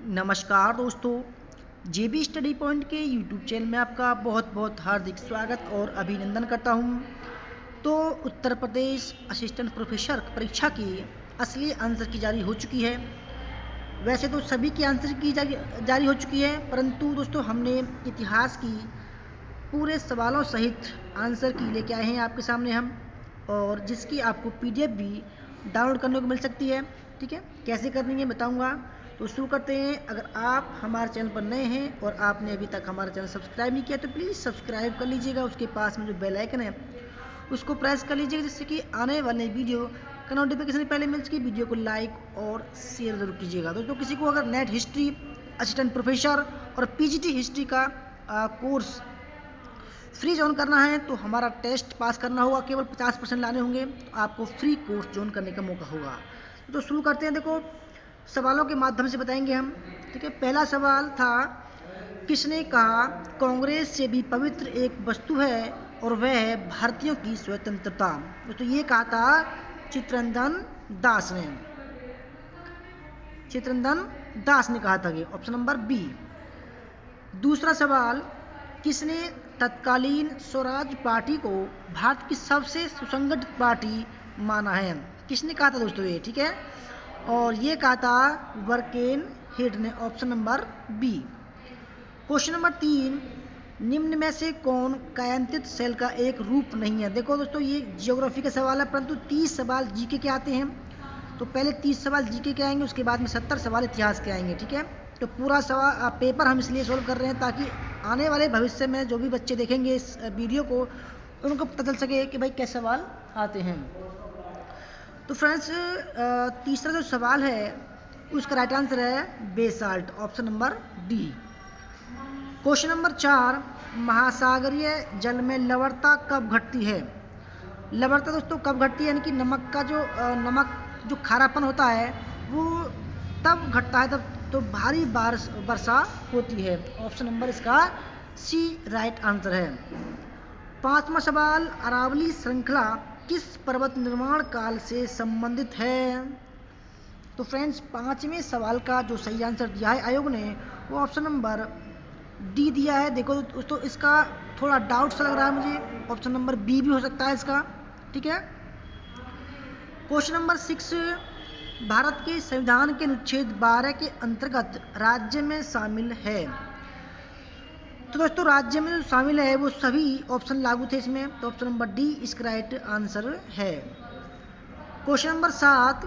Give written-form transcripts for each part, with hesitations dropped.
नमस्कार दोस्तों, जेबी study point के यूट्यूब चैनल में आपका बहुत बहुत हार्दिक स्वागत और अभिनंदन करता हूं। तो उत्तर प्रदेश असिस्टेंट प्रोफेसर परीक्षा की असली आंसर की जारी हो चुकी है। वैसे तो सभी की आंसर की जारी हो चुकी है, परंतु दोस्तों हमने इतिहास की पूरे सवालों सहित आंसर की लेके आए हैं आपके सामने हम, और जिसकी आपको पीडीएफ भी डाउनलोड करने को मिल सकती है। ठीक है, कैसे करनी है बताऊंगा। तो शुरू करते हैं। अगर आप हमारे चैनल पर नए हैं और आपने अभी तक हमारा चैनल सब्सक्राइब नहीं किया तो प्लीज़ सब्सक्राइब कर लीजिएगा। उसके पास में जो बेल आइकन है उसको प्रेस कर लीजिएगा, जिससे कि आने वाले वीडियो का नोटिफिकेशन पहले मिल सके। वीडियो को लाइक और शेयर जरूर कीजिएगा। दोस्तों किसी को अगर नेट हिस्ट्री, असिस्टेंट प्रोफेसर और पीजीटी हिस्ट्री का कोर्स फ्री ज्वाइन करना है तो हमारा टेस्ट पास करना होगा, केवल 50% लाने होंगे, तो आपको फ्री कोर्स ज्वाइन करने का मौका होगा। तो शुरू करते हैं। देखो, सवालों के माध्यम से बताएंगे हम। ठीक है, पहला सवाल था, किसने कहा कांग्रेस से भी पवित्र एक वस्तु है और वह है भारतीयों की स्वतंत्रता। तो ये कहा था चित्तरंजन दास ने। चित्तरंजन दास ने कहा था ये, ऑप्शन नंबर बी। दूसरा सवाल, किसने तत्कालीन स्वराज पार्टी को भारत की सबसे सुसंगठित पार्टी माना है। किसने कहा था दोस्तों ये, ठीक है, और ये कहा था वर्केन हेड ने, option number B. Question number 3, निम्न में से कौन कायांतित सेल का एक रूप नहीं है। देखो दोस्तों, ये ज्योग्राफी का सवाल है, परंतु 30 सवाल जीके के आते हैं। तो पहले 30 सवाल जीके के आएंगे, उसके बाद में 70 सवाल इतिहास के आएंगे। ठीक है, तो पूरा सवाल पेपर हम इसलिए सोल्व कर रहे हैं ताकि आने वाले भविष्य में जो भी बच्चे देखेंगे इस वीडियो को, उनको पता चल सके कि भाई कैसे सवाल आते हैं। तो फ्रेंड्स, तीसरा जो सवाल है उसका राइट आंसर है basalt, option number D. Question number 4, महासागरीय जल में लवणता कब घटती है। लवणता दोस्तों कब घटती है, यानी कि नमक का जो खारापन होता है वो तब घटता है तब तो भारी वर्षा होती है। ऑप्शन नंबर इसका सी राइट आंसर है। पांचवा सवाल, अरावली श्रृंखला किस पर्वत निर्माण काल से संबंधित है। तो फ्रेंड्स, पांचवें सवाल का जो सही आंसर दिया है आयोग ने वो ऑप्शन नंबर डी दिया है। देखो दोस्तों, इसका थोड़ा डाउट सा लग रहा है मुझे, ऑप्शन नंबर बी भी हो सकता है इसका। ठीक है, क्वेश्चन नंबर 6, भारत के संविधान के अनुच्छेद 12 के अंतर्गत राज्य में शामिल है। तो दोस्तों, राज्य में जो शामिल है वो सभी ऑप्शन लागू थे इसमें, तो ऑप्शन नंबर डी इसका राइट आंसर है। क्वेश्चन नंबर 7,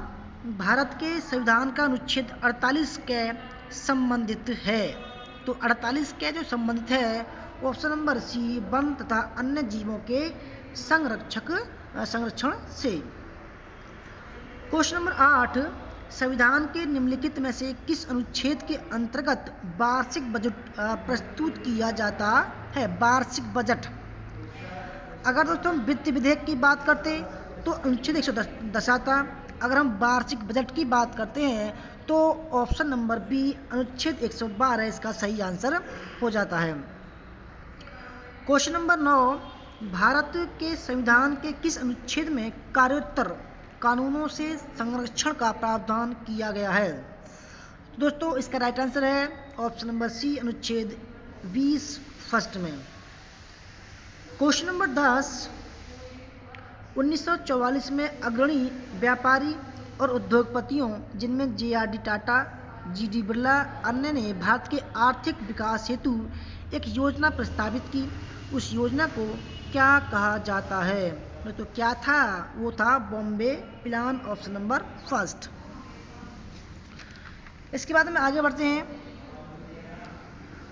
भारत के संविधान का अनुच्छेद 48 के संबंधित है। तो 48 के जो संबंधित है ऑप्शन नंबर सी, वन तथा अन्य जीवों के संरक्षण से। क्वेश्चन नंबर 8, संविधान के निम्नलिखित में से किस अनुच्छेद के अंतर्गत वार्षिक बजट प्रस्तुत किया जाता है। वार्षिक बजट, अगर दोस्तों हम वित्त विधेयक की बात करते तो अनुच्छेद 110 आता। अगर हम वार्षिक बजट की बात करते हैं तो ऑप्शन नंबर बी अनुच्छेद 112 इसका सही आंसर हो जाता है। क्वेश्चन नंबर 9, भारत के संविधान के किस अनुच्छेद में कार्योत्तर कानूनों से संरक्षण का प्रावधान किया गया है। दोस्तों इसका राइट आंसर है ऑप्शन नंबर सी, अनुच्छेद 20 फर्स्ट में। क्वेश्चन नंबर 10, 1944 में अग्रणी व्यापारी और उद्योगपतियों जिनमें जे.आर.डी. टाटा, जी.डी. बिरला अन्य ने भारत के आर्थिक विकास हेतु एक योजना प्रस्तावित की। उस योजना को क्या कहा जाता है। तो क्या था, वो था Bombay plan, option number first. इसके बाद में आगे बढ़ते हैं।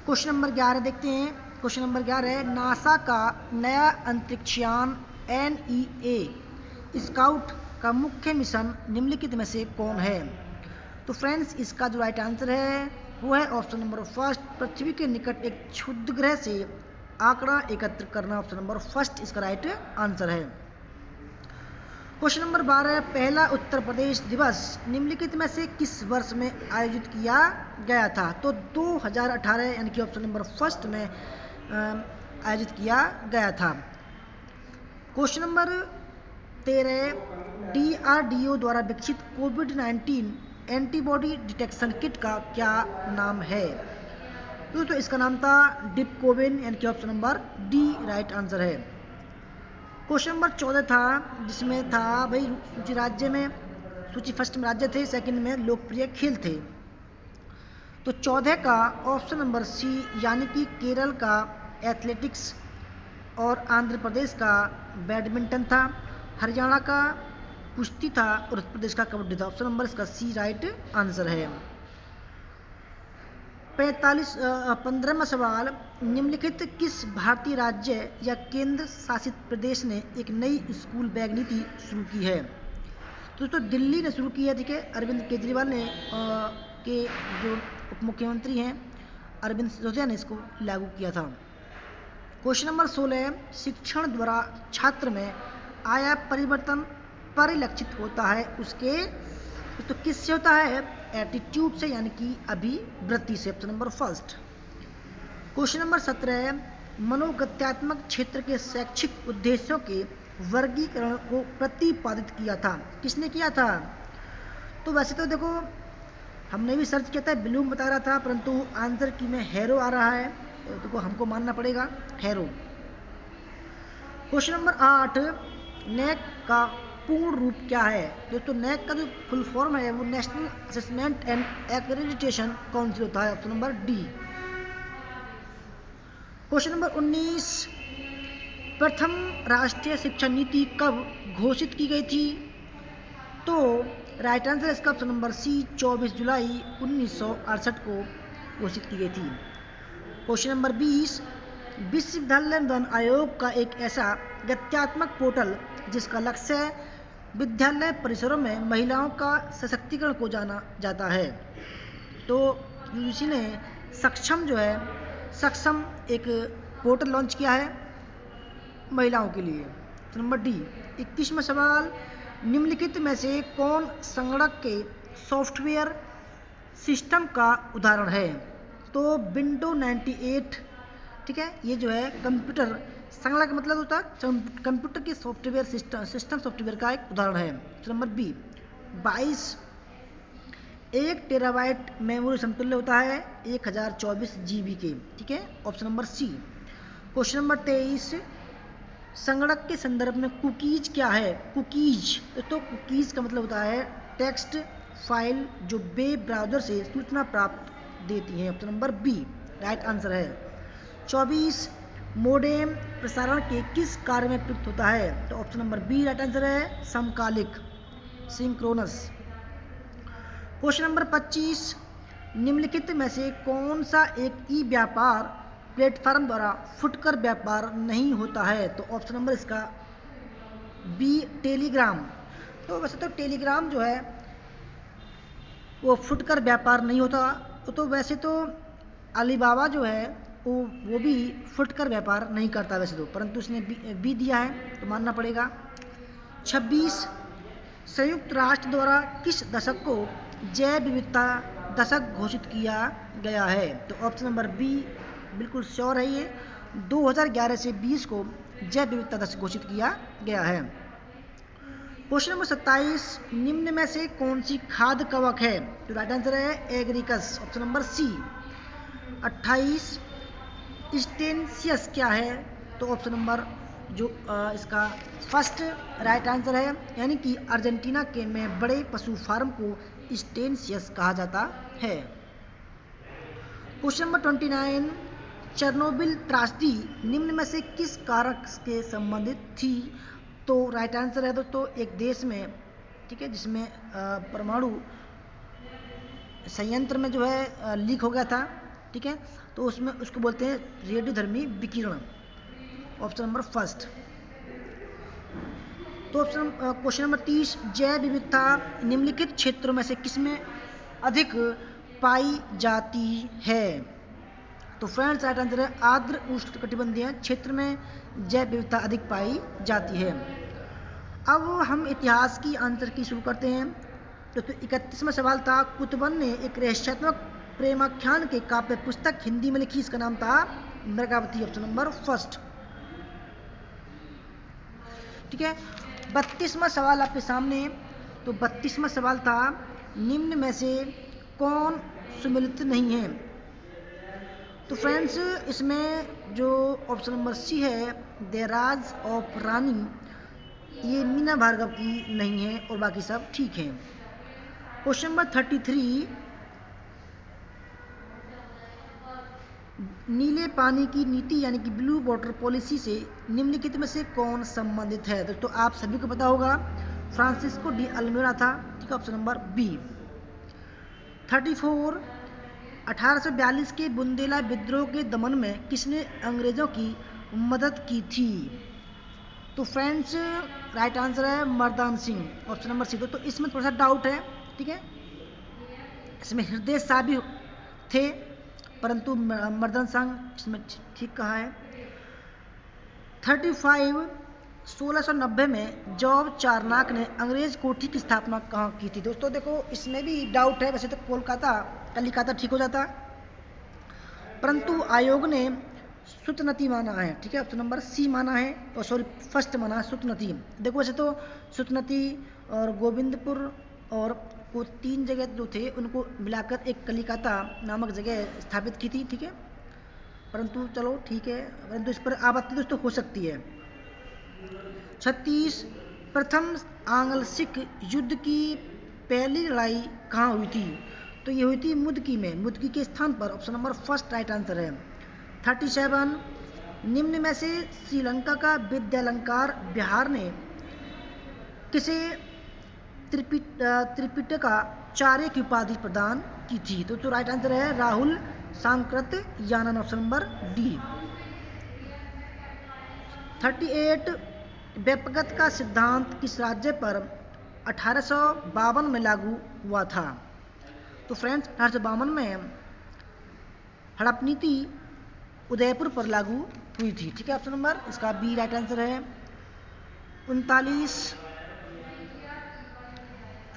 क्वेश्चन नंबर 11 देखते हैं। क्वेश्चन नंबर 11 है, नासा का नया अंतरिक्षयान NEA स्काउट का मुख्य मिशन निम्नलिखित में से कौन है। तो फ्रेंड्स, इसका जो राइट आंसर है वो है ऑप्शन नंबर फर्स्ट, पृथ्वी के निकट एक क्षुद्र ग्रह से आंकड़ा एकत्र करना, ऑप्शन नंबर फर्स्ट इसका राइट आंसर है। क्वेश्चन नंबर 12, पहला उत्तर प्रदेश दिवस निम्नलिखित में से किस वर्ष में आयोजित किया गया था। तो 2018 यानी कि ऑप्शन नंबर फर्स्ट में आयोजित किया गया था। क्वेश्चन नंबर 13, DRDO द्वारा विकसित कोविड-19 एंटीबॉडी डिटेक्शन किट का क्या नाम है? दोस्तों इसका नाम था डिपकोविन, यानी कि option number D right answer है। क्वेश्चन नंबर 14 था, जिसमें था भाई सूची राज्य में, सूची फर्स्ट में राज्य थे, सेकंड में लोकप्रिय खेल थे। तो 14 का ऑप्शन नंबर सी यानी कि केरल का एथलेटिक्स और आंध्र प्रदेश का बैडमिंटन था, हरियाणा का कुश्ती था और उत्तर प्रदेश का कबड्डी था। ऑप्शन नंबर इसका सी राइट आंसर है। 15वां सवाल, निम्नलिखित किस भारतीय राज्य या केंद्र शासित प्रदेश ने एक नई स्कूल बैग नीति शुरू की है? दोस्तों दिल्ली ने शुरू की है, ठीक है। अरविंद केजरीवाल ने के जो उप मुख्यमंत्री हैं अरविंद सिसोदिया ने इसको लागू किया था। क्वेश्चन नंबर 16, शिक्षण द्वारा छात्र में आया परिवर्तन परिलक्षित होता है उसके, तो किससे होता है? एटीट्यूड से, यानी कि अभिवृत्ति से। Option number first. Question number 17, मनोगत्यात्मक क्षेत्र के शैक्षिक उद्देश्यों के वर्गीकरण को प्रतिपादित किया था, किसने किया था? तो वैसे तो देखो हमने भी सर्च किया था, ब्लूम बता रहा था, परंतु आंसर की में हैरो आ रहा है, तो देखो हमको मानना पड़ेगा हैरो। क्वेश्चन नंबर 8, नैक का पूर्ण रूप क्या है? दोस्तों नैक का जो फुल फॉर्म है वो national assessment and accreditation council होता है। Option number D. Question number 19, प्रथम राष्ट्रीय शिक्षा नीति कब घोषित की गई थी? तो राइट आंसर इसका ऑप्शन नंबर सी 24 जुलाई 1968 को घोषित की गई थी। क्वेश्चन नंबर 20, विश्वविद्यालय अनुदान आयोग का एक ऐसा गत्यात्मक पोर्टल जिसका लक्ष्य विद्यालय परिसरों में महिलाओं का सशक्तिकरण को जाना जाता है। तो यूजीसी ने सक्षम जो है, सक्षम एक पोर्टल लॉन्च किया है महिलाओं के लिए। तो नंबर डी। 21वां सवाल, निम्नलिखित में से कौन संगणक के सॉफ्टवेयर सिस्टम का उदाहरण है? तो विंडो 98, ठीक है, ये जो है कंप्यूटर संगणक मतलब होता है कंप्यूटर के सॉफ्टवेयर सिस्टम सॉफ्टवेयर का एक उदाहरण है। Number B. 22 1 टेराबाइट मेमोरी समतुल्य होता है 1024 GB के, ठीक है। Option number C. Question number 23, संगणक के संदर्भ में कुकीज क्या है? कुकीज, तो कुकीज का मतलब होता है टेक्स्ट फाइल जो वेब ब्राउजर से सूचना प्राप्त देती है। Option number B right answer है। 24, मोडेम प्रसारण के किस कार्य में प्रयुक्त होता है? तो option number B right answer है, समकालिक, सिंक्रोनस। क्वेश्चन नंबर 25, निम्नलिखित में से कौन सा एक ई व्यापार प्लेटफॉर्म द्वारा फुटकर व्यापार नहीं होता है? तो ऑप्शन नंबर इसका बी टेलीग्राम। तो वैसे तो टेलीग्राम जो है वो फुटकर व्यापार नहीं होता, तो वैसे तो अलीबाबा जो है वो भी फुटकर व्यापार नहीं करता वैसे तो, परंतु उसने बी दिया है तो मानना पड़ेगा। 26, संयुक्त राष्ट्र द्वारा किस दशक को जैव विविधता दशक घोषित किया गया है? तो ऑप्शन नंबर बी बिल्कुल श्योर है, ये 2011 से 20 को जैव विविधता दशक घोषित किया गया है। क्वेश्चन नंबर 27, निम्न में से कौन सी खाद्य कवक है? तो राइट आंसर है एग्रिकस, ऑप्शन नंबर सी। 28, स्टेनसियस क्या है? तो ऑप्शन नंबर जो इसका फर्स्ट राइट आंसर है, यानी कि अर्जेंटीना के में बड़े पशु फार्म को स्टेनसियस कहा जाता है। क्वेश्चन नंबर 29, चेरनोबिल त्रासदी निम्न में से किस कारक के संबंधित थी? तो राइट आंसर है दोस्तों एक देश में, ठीक है, जिसमें परमाणु संयंत्र में जो है लीक हो गया था, ठीक है, तो उसमें उसको बोलते हैं रेडियोधर्मी विकिरण। Option number first. तो ऑप्शन क्वेश्चन नंबर 30, जैव विविधता निम्नलिखित क्षेत्रों में से किसमें अधिक पाई जाती है? तो फ्रेंड्स राइट आंसर है आर्द्र उष्णकटिबंधीय क्षेत्र में जैव विविधता अधिक पाई जाती है। अब हम इतिहास की आंसर की शुरू करते हैं। तो 31वां सवाल था, कुतुबन ने एक रहस्यात्मक प्रेमाख्यान के काव्य पुस्तक हिंदी में लिखी, इसका नाम था मृगावती। ऑप्शन नंबर फर्स्ट, ठीक है। 32वां सवाल आपके सामने। तो 32वां सवाल था, निम्न में से कौन सम्मिलित नहीं है? तो फ्रेंड्स इसमें जो ऑप्शन नंबर सी है, द राज ऑफ रानी, ये मीना भार्गव की नहीं है और बाकी सब ठीक है। क्वेश्चन नंबर 33, नीले पानी की नीति यानी कि ब्लू वाटर पॉलिसी से निम्नलिखित में से कौन संबंधित है? दोस्तों आप सभी को पता होगा फ्रांसिस्को डी अल्मेडा था, ठीक है, ऑप्शन नंबर बी। 34, 1842 के बुंदेला विद्रोह के दमन में किसने अंग्रेजों की मदद की थी? तो फ्रेंड्स राइट आंसर है Mardan Singh, option number C. तो इसमें थोड़ा सा डाउट है, ठीक है, इसमें हृदय शाह भी थे परंतु मर्दान सिंह इसमें ठीक कहा है। 35, 1690 में जॉब चारनाक ने अंग्रेज कोठी की स्थापना कहाँ की थी? दोस्तों देखो इसमें भी डाउट है, वैसे तो कलिकाता ठीक हो जाता, परंतु आयोग ने सुतनती माना है, ठीक है, ऑप्शन नंबर सी माना है, और सॉरी फर्स्ट माना है सुतनती। देखो वैसे तो सुतनती और गोविंदपुर और वो 3 जगह जो थे उनको मिलाकर एक कलिकाता नामक जगह स्थापित की थी, ठीक है, परंतु चलो ठीक है, परंतु इस पर आपत्ति दोस्तों हो सकती है। 36, प्रथम आंग्ल सिख युद्ध की पहली लड़ाई कहाँ हुई थी? तो ये हुई थी मुदकी में, मुदकी के स्थान पर, option number first right answer है। 37, निम्न में से श्रीलंका का विद्यालंकार बिहार ने किसे त्रिपिटकाचार्य की उपाधि प्रदान की थी? तो राइट आंसर है राहुल सांकृत यानन, ऑप्शन नंबर डी। 38, व्यपगत का सिद्धांत किस राज्य पर 1852 में लागू हुआ था? तो फ्रेंड्स 1852 में हड़प नीति उदयपुर पर लागू हुई थी, ठीक है, ऑप्शन नंबर इसका बी राइट आंसर है। 39,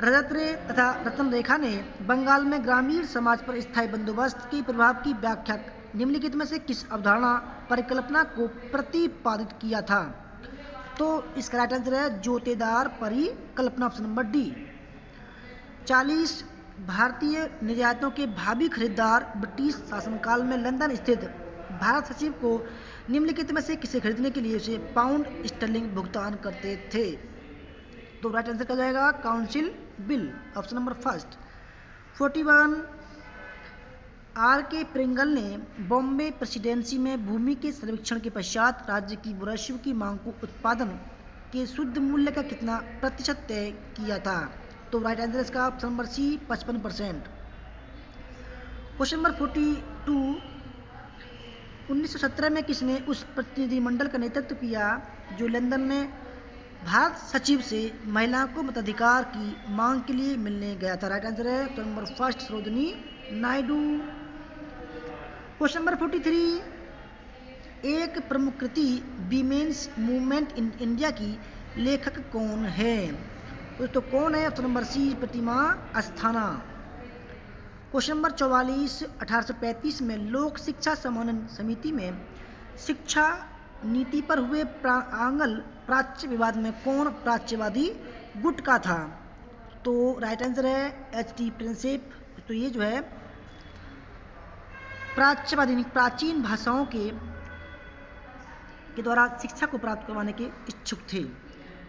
रजत रे तथा रतन रेखा ने बंगाल में ग्रामीण समाज पर स्थायी बंदोबस्त के प्रभाव की व्याख्या निम्नलिखित में से किस अवधारणा परिकल्पना को प्रतिपादित किया था? तो इसका राइट आंसर है जोतेदार परिकल्पना, ऑप्शन नंबर डी। 40, भारतीय निर्यातों के भावी खरीदार ब्रिटिश शासनकाल में लंदन स्थित भारत सचिव को निम्नलिखित में से किसे खरीदने के लिए उसे पाउंड स्टर्लिंग भुगतान करते थे? तो राइट आंसर क्या जाएगा council bill, option number first. 41, R K Pringle ने बॉम्बे प्रेसिडेंसी में भूमि के सर्वेक्षण के पश्चात राज्य की राजस्व की मांग को उत्पादन के शुद्ध मूल्य का कितना प्रतिशत तय किया था? तो राइट आंसर इसका option number C 55%। Question number 42, 1917 में किसने उस प्रतिनिधिमंडल का नेतृत्व किया जो लंदन में भारत सचिव से महिलाओं को मताधिकार की मांग के लिए मिलने गया था? राइट आंसर है option number first Sarojini Naidu. Question number 43, एक प्रमुख कृति वीमेन्स मूवमेंट इन इंडिया की लेखक कौन है? तो कौन है? ऑप्शन नंबर सी प्रतिमा अस्थाना। क्वेश्चन नंबर 44, 1835 में लोक शिक्षा समन्वय समिति में शिक्षा नीति पर हुए आंग्ल प्राच्य विवाद में कौन प्राच्यवादी गुट का था? तो राइट आंसर है एच.टी. प्रिंसेप। तो ये जो है प्राच्यवादी प्राचीन भाषाओं के द्वारा शिक्षा को प्राप्त करवाने के इच्छुक थे।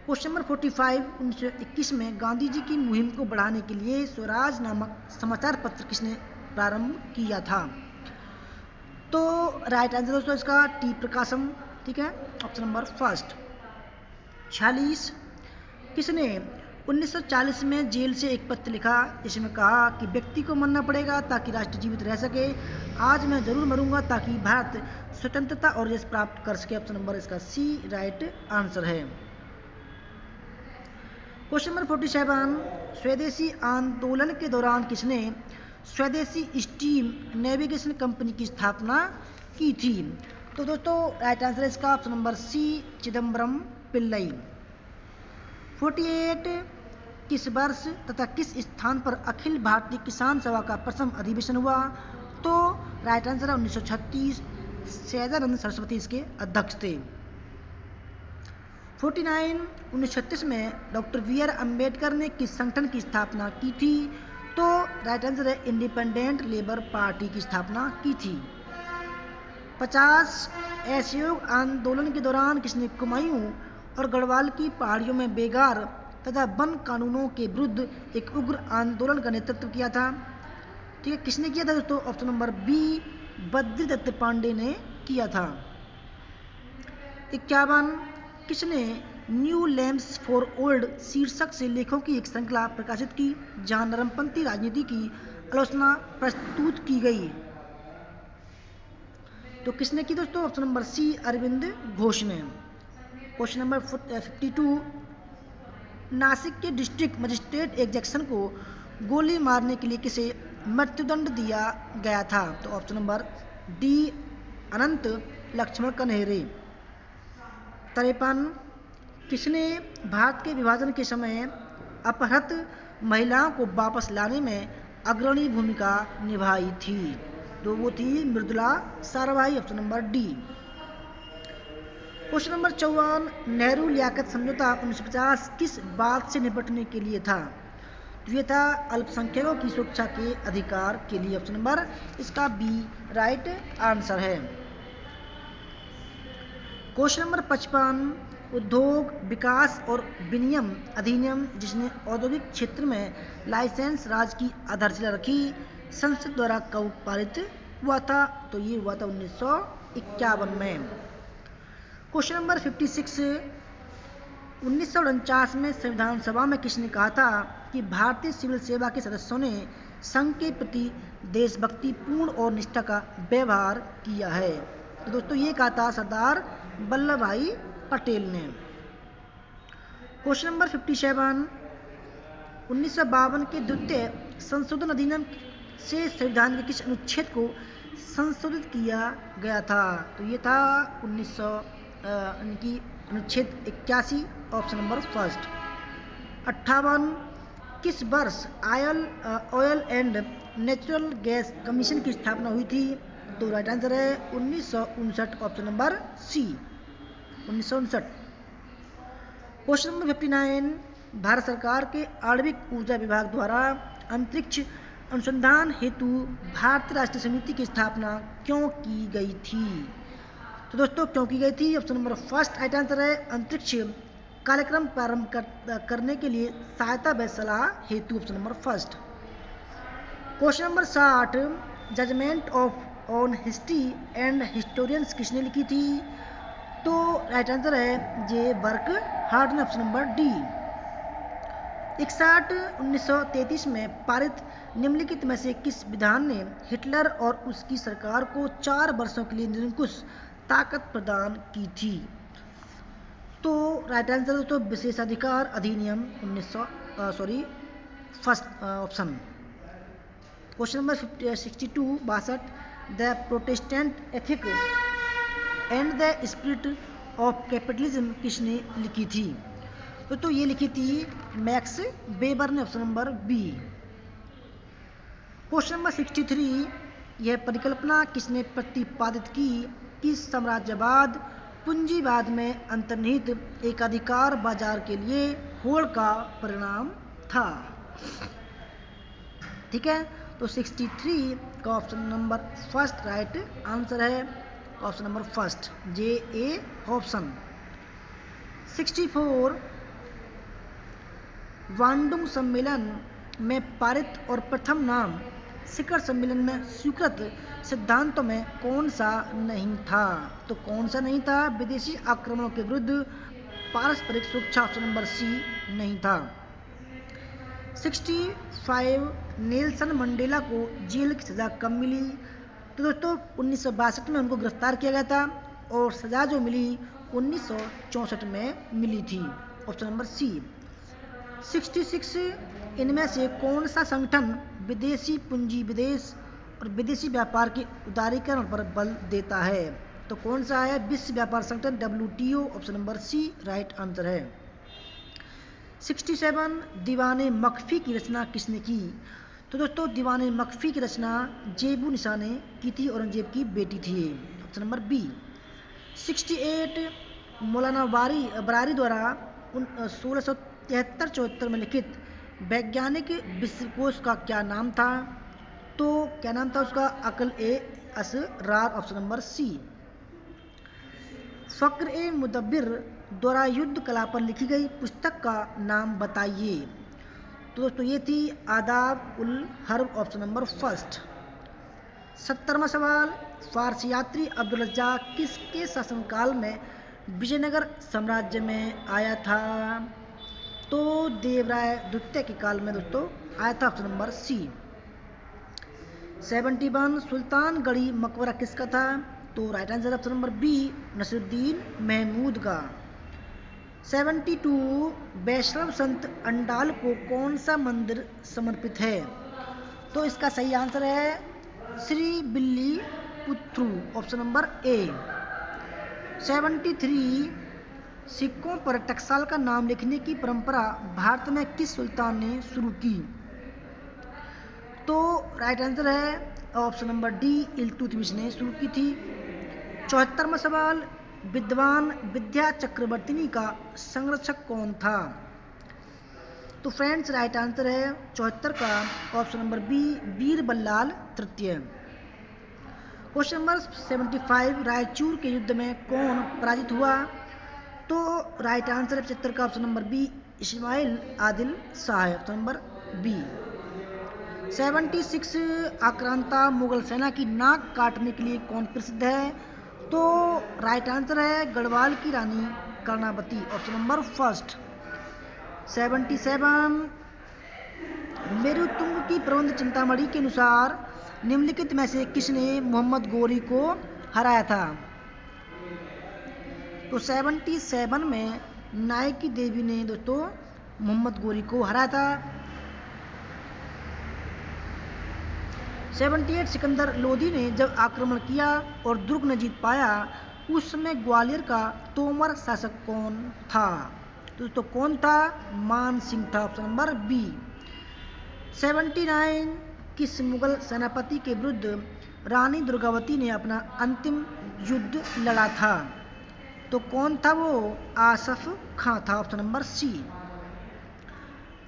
क्वेश्चन नंबर 45, 1921 में गांधी जी की मुहिम को बढ़ाने के लिए स्वराज नामक समाचार पत्र किसने प्रारंभ किया था? तो राइट आंसर दोस्तों इसका टी प्रकाशम, ठीक है, ऑप्शन नंबर फर्स्ट। 46, किसने 1940 में जेल से एक पत्र लिखा जिसमें कहा कि व्यक्ति को मरना पड़ेगा ताकि राष्ट्र जीवित रह सके, आज मैं जरूर मरूंगा ताकि भारत स्वतंत्रता और यश प्राप्त कर सके? ऑप्शन नंबर इसका सी राइट आंसर है। क्वेश्चन नंबर 47, स्वदेशी आंदोलन के दौरान किसने स्वदेशी स्टीम नेविगेशन कंपनी की स्थापना की थी? तो दोस्तों राइट आंसर है इसका option number C Chidambaram Pillai. 48, किस वर्ष तथा किस स्थान पर अखिल भारतीय किसान सभा का प्रथम अधिवेशन हुआ? तो राइट आंसर है 1936, सैजानंद सरस्वती इसके अध्यक्ष थे। 49, 1936 में डॉक्टर बी आर अम्बेडकर ने किस संगठन की स्थापना की थी? तो राइट आंसर है इंडिपेंडेंट लेबर पार्टी की स्थापना की थी। 50 असहयोग आंदोलन के दौरान किसने कुमायूं और गढ़वाल की पहाड़ियों में बेगार तथा वन कानूनों के विरुद्ध एक उग्र आंदोलन का नेतृत्व किया था? ठीक है, किसने किया था दोस्तों? Option number B, Badridatt Pande ने किया था। 51 किसने न्यू लैम्प्स फॉर ओल्ड शीर्षक से लेखों की एक श्रृंखला प्रकाशित की जहां नरमपंथी राजनीति की आलोचना प्रस्तुत की गई? तो किसने की दोस्तों? Option number C, Arvind Ghosh ने। क्वेश्चन नंबर 52 नासिक के डिस्ट्रिक्ट मजिस्ट्रेट एक जैक्सन को गोली मारने के लिए किसे मृत्युदंड दिया गया था? तो ऑप्शन नंबर डी, अनंत लक्ष्मण कन्हेरे। 53 किसने भारत के विभाजन के समय अपहृत महिलाओं को वापस लाने में अग्रणी भूमिका निभाई थी? तो वो थी Mridula Sarabhai, option number D. Question number 54 Nehru Liaquat समझौता 1950 किस बात से निपटने के लिए था? तो ये था अल्पसंख्यकों की सुरक्षा के अधिकार के लिए, ऑप्शन नंबर इसका बी राइट आंसर है। क्वेश्चन नंबर 55 उद्योग विकास और विनियम अधिनियम जिसने औद्योगिक क्षेत्र में लाइसेंस राज की आधारशिला रखी संसद द्वारा कब पारित हुआ था? तो ये हुआ था 1951 में। क्वेश्चन नंबर 56 1949 में संविधान सभा में किसने कहा था कि भारतीय सिविल सेवा के सदस्यों ने संघ के प्रति देशभक्ति पूर्ण और निष्ठा का व्यवहार किया है? तो दोस्तों ये कहा था सरदार वल्लभ भाई पटेल ने। क्वेश्चन नंबर 57 1952 के द्वितीय संशोधन अधिनियम से संविधान के किस अनुच्छेद को संशोधित किया गया था? तो ये था अनुच्छेद 81, ऑप्शन नंबर फर्स्ट। 58 किस वर्ष oil and natural gas commission की स्थापना हुई थी? तो राइट आंसर है 1959, option number C 1959। Question number 59 Bharat सरकार के आणविक ऊर्जा विभाग द्वारा अंतरिक्ष अनुसंधान हेतु भारतीय राष्ट्रीय समिति की स्थापना क्यों की गई थी? तो दोस्तों क्यों की गई थी? Option number first right answer है अंतरिक्ष कार्यक्रम प्रारंभ करने के लिए सहायता व सलाह हेतु, option number first. Question number 60 judgement of on history and historians किसने लिखी थी? तो राइट आंसर है जे वर्क हार्ट ने, ऑप्शन नंबर डी। 61 1933 में पारित निम्नलिखित में से किस विधान ने हिटलर और उसकी सरकार को 4 वर्षों के लिए निरंकुश ताकत प्रदान की थी? तो राइट आंसर दोस्तों विशेषाधिकार अधिनियम 1900 first option. Question number 62 the Protestant ethic and the spirit of capitalism किसने लिखी थी? तो ये लिखी थी मैक्स वेबर ने, option number B. Question number 63 यह परिकल्पना किसने प्रतिपादित की कि साम्राज्यवाद पूंजीवाद में अंतर्निहित एकाधिकार बाजार के लिए होड़ का परिणाम था? ठीक है, तो 63 का option number first right answer है, ऑप्शन नंबर फर्स्ट जे ए ऑप्शन। 64 वांडुंग सम्मेलन में पारित और प्रथम नाम शिखर सम्मेलन में स्वीकृत सिद्धांतों में कौन सा नहीं था? तो कौन सा नहीं था? विदेशी आक्रमणों के विरुद्ध पारस्परिक सुरक्षा, ऑप्शन नंबर सी नहीं था। 65 नेल्सन मंडेला को जेल की सजा कब मिली? तो दोस्तों 1962 में उनको गिरफ्तार किया गया था और सजा जो मिली 1964 में मिली थी, ऑप्शन नंबर सी। 66 इनमें से कौन सा संगठन विदेशी पूंजी विदेश और विदेशी व्यापार के उदारीकरण पर बल देता है? तो कौन सा है? विश्व व्यापार संगठन WTO, option number C right answer है। 67 दीवाने मखफी की रचना किसने की? तो दोस्तों दीवाने मखफी की रचना जेबू निसा ने की थी, औरंगजेब की बेटी थी, ऑप्शन नंबर बी। 68 मौलाना बरारी द्वारा 1673-74 में लिखित वैज्ञानिक विश्वकोश का क्या नाम था? तो क्या नाम था उसका? अकल ए असरार, ऑप्शन नंबर सी। फ़क्र ए मुदब्बिर द्वारा युद्ध कला पर लिखी गई पुस्तक का नाम बताइए। तो दोस्तों ये थी आदाब ul Harb, option number first. 70वां सवाल, फारसी यात्री अब्दुल रज्जाक किसके शासनकाल में विजयनगर साम्राज्य में आया था? तो देवराय द्वितीय के काल में दोस्तों आया था, ऑप्शन नंबर सी। 71 सुल्तानगढ़ी मकबरा किसका था? तो right answer option number B, Nasiruddin Mahmud का। 72 वैष्णव संत अंडाल को कौन सा मंदिर समर्पित है? तो इसका सही आंसर है श्री बिल्ली पुत्रु, ऑप्शन नंबर ए। 73 सिक्कों पर टकसाल का नाम लिखने की परंपरा भारत में किस सुल्तान ने शुरू की? तो राइट आंसर है ऑप्शन नंबर डी, इल्तुतमिश ने शुरू की थी। 74वां सवाल, विद्वान विद्या चक्रवर्तिनी का संरक्षक कौन था? तो फ्रेंड्स राइट आंसर है 74 का ऑप्शन नंबर बी, वीर बल्लाल तृतीय। क्वेश्चन नंबर 75 रायचूर के युद्ध में कौन पराजित हुआ? तो राइट आंसर है 75 का option number B, Ismail Adil Shah, option number B. 76 आक्रांता मुगल सेना की नाक काटने के लिए कौन प्रसिद्ध है? तो राइट आंसर है गढ़वाल की रानी Karnavati, option number first. 77 Merutunga की प्रबंध चिंतामणि के अनुसार निम्नलिखित में से किसने मोहम्मद गोरी को हराया था? तो 77 में नायकी देवी ने दोस्तों मोहम्मद गोरी को हराया था। 78 सिकंदर लोधी ने जब आक्रमण किया और दुर्ग ने जीत पाया, उस समय ग्वालियर का तोमर शासक कौन था? तो कौन था? मान सिंह था, ऑप्शन नंबर बी। 79 किस मुगल सेनापति के विरुद्ध रानी दुर्गावती ने अपना अंतिम युद्ध लड़ा था? तो कौन था वो? आसफ खां था, ऑप्शन नंबर सी।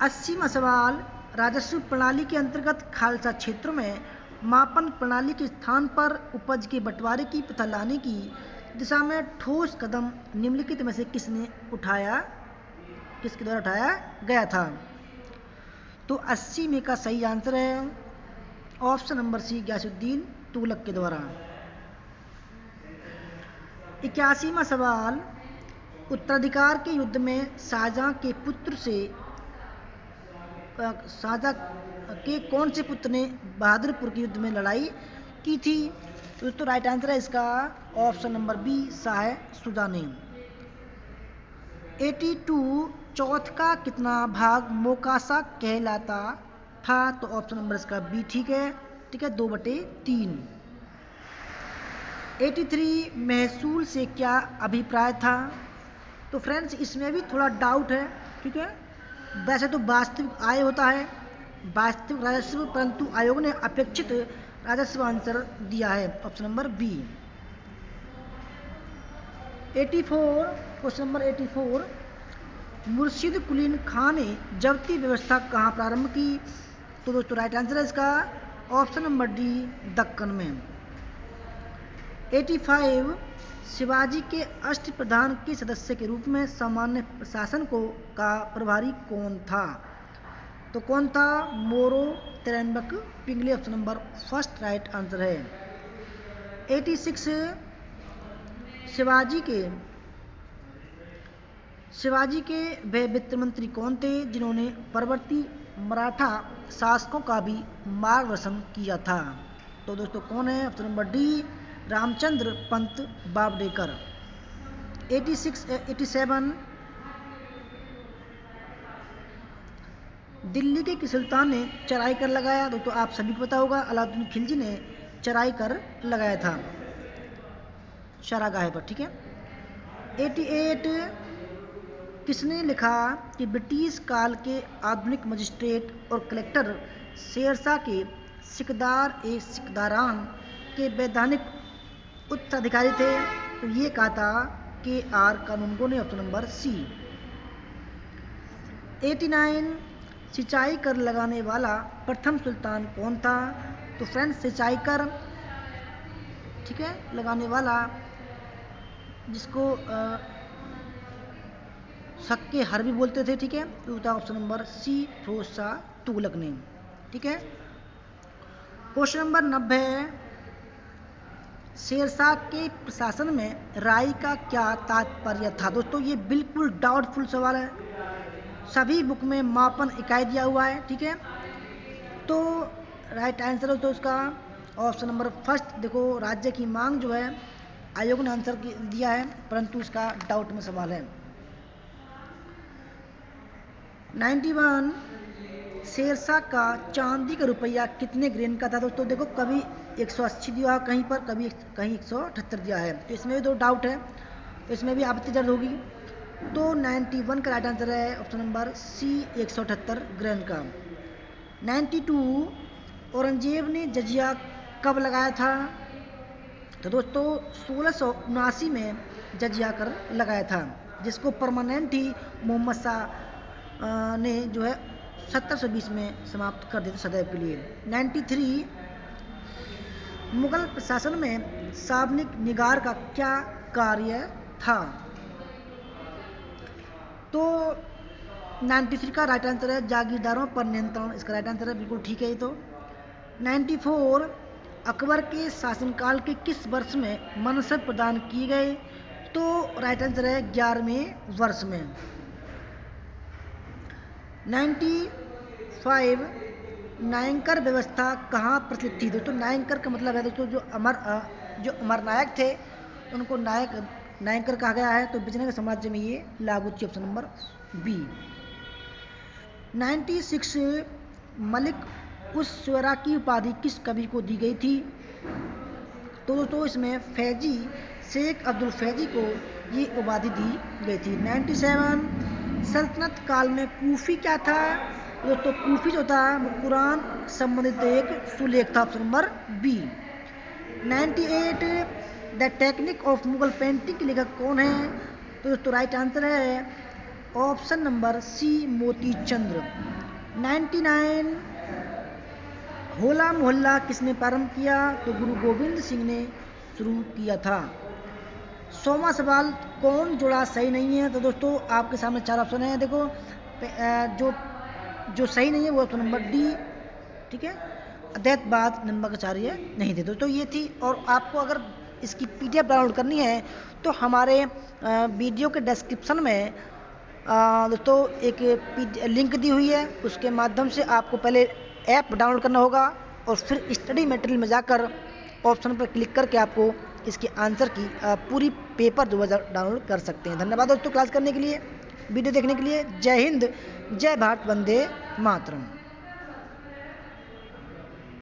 80वां सवाल, राजस्व प्रणाली के अंतर्गत खालसा क्षेत्रों में मापन प्रणाली के स्थान पर उपज के बंटवारे की प्रथा लाने की दिशा में ठोस कदम निम्नलिखित में से किसके द्वारा उठाया गया था? तो 80 में का सही आंसर है option number C, Ghiyasuddin Tughlaq के द्वारा। 81वां सवाल, उत्तराधिकार के युद्ध में शाहजहां के पुत्र से शाहजहां के कौन से पुत्र ने बहादुरपुर के युद्ध में लड़ाई की थी? तो राइट आंसर है इसका option number B, Shah Shuja ने। 82 चौथ का कितना भाग मोकासा कहलाता था? तो ऑप्शन नंबर इसका बी ठीक है, 2/3। 83 महसूल से क्या अभिप्राय था? तो फ्रेंड्स इसमें भी थोड़ा डाउट है, ठीक है। वैसे तो वास्तविक आय होता है वास्तविक राजस्व, परंतु आयोग ने अपेक्षित राजस्व आंसर दिया है, option number B. 84 question number 84 Murshid कुलीन खान ने जब्ती व्यवस्था कहाँ प्रारंभ की? तो दोस्तों राइट आंसर है इसका ऑप्शन नंबर डी, दक्कन में। 85 शिवाजी के अष्टप्रधान के सदस्य के रूप में सामान्य प्रशासन का प्रभारी कौन था? तो कौन था? Moro Trimbak Pingle, option number first right answer है। 86 शिवाजी के वे वित्त मंत्री कौन थे जिन्होंने परवर्ती मराठा शासकों का भी मार्गदर्शन किया था? तो दोस्तों कौन है? Option number D, Ramchandra Pant Bawdekar. 87 Delhi के किस सुल्तान ने चढ़ाई कर लगाया? दोस्तों आप सभी को पता होगा, अलाउद्दीन खिलजी ने चढ़ाई कर लगाया था शरागाह पर, ठीक है। 88 किसने लिखा कि ब्रिटिश काल के आधुनिक मजिस्ट्रेट और कलेक्टर शेरशाह के सिकदारान के वैधानिक उत्तराधिकारी थे? तो ये कहा था KR कानूनगो ने, ऑप्शन नंबर सी। 89 सिंचाई कर लगाने वाला प्रथम सुल्तान कौन था? तो फ्रेंड्स सिंचाई कर, ठीक है, लगाने वाला जिसको शक के हर भी बोलते थे, ठीक है, तो था option number C Firoz Shah Tughlaq ने, ठीक है। क्वेश्चन नंबर 90, शेरशाह के प्रशासन में राय का क्या तात्पर्य था? दोस्तों ये बिल्कुल डाउटफुल सवाल है, सभी बुक में मापन इकाई दिया हुआ है, ठीक है। तो राइट आंसर हो तो उसका ऑप्शन नंबर फर्स्ट। देखो राज्य की मांग जो है आयोग ने आंसर दिया है, परंतु इसका डाउट में सवाल है। 91, शेरशाह का चांदी का रुपया कितने ग्रेन का था? दोस्तों देखो कभी 180 दिया कहीं पर, कभी कहीं 178 दिया है, तो इसमें भी तो डाउट है, तो इसमें भी आपत्ति दर्ज होगी। तो 91 का राइट आंसर है ऑप्शन नंबर सी 178 ग्रेन का। 92, औरंगजेब ने जजिया कब लगाया था? तो दोस्तों 1679 में जजिया कर लगाया था, जिसको परमानेंट ही मोहम्मद शाह ने जो है 1720 में समाप्त कर दिया सदैव के लिए। 93, मुगल प्रशासन में साबनिक निगार का क्या कार्य था? तो 93 का राइट आंसर है जागीरदारों पर नियंत्रण, इसका राइट आंसर है, बिल्कुल ठीक है ये तो। 94, अकबर के शासनकाल के किस वर्ष में मनसब प्रदान किए गए? तो राइट आंसर है 11वें वर्ष में। 95, नायंकर व्यवस्था कहाँ प्रचलित थी? दोस्तों नायंकर का मतलब है दोस्तों जो अमर नायक थे उनको नायंकर कहा गया है, तो विजयनगर साम्राज्य में ये लागू थी, ऑप्शन नंबर बी। 96, मलिक उस शुरा की उपाधि किस कवि को दी गई थी? तो दोस्तों इसमें फैजी, शेख अब्दुल फैजी को ये उपाधि दी गई थी। 97, सल्तनत काल में कूफी क्या था? दोस्तों कूफी जो था वो कुरान संबंधित एक सुलेख था, option number B. 98, the technique of Mughal painting के लेखक कौन है? तो दोस्तों राइट आंसर है option number C Moti Chandra. 99, होला मोहल्ला किसने प्रारंभ किया? तो गुरु गोविंद सिंह ने शुरू किया था। 100वां सवाल, कौन जोड़ा सही नहीं है? तो दोस्तों आपके सामने 4 ऑप्शन हैं, देखो जो सही नहीं है वो ऑप्शन नंबर डी, ठीक है, अद्वैतवाद नमकाचार्य नहीं थे। दोस्तों ये थी, और आपको अगर इसकी PDF डाउनलोड करनी है तो हमारे वीडियो के डिस्क्रिप्शन में दोस्तों एक लिंक दी हुई है, उसके माध्यम से आपको पहले ऐप डाउनलोड करना होगा और फिर स्टडी मटेरियल में जाकर ऑप्शन पर क्लिक करके आपको इसके आंसर की पूरी पेपर 2000 डाउनलोड कर सकते हैं। धन्यवाद दोस्तों क्लास करने के लिए, वीडियो देखने के लिए। जय हिंद, जय भारत, वंदे मातरम।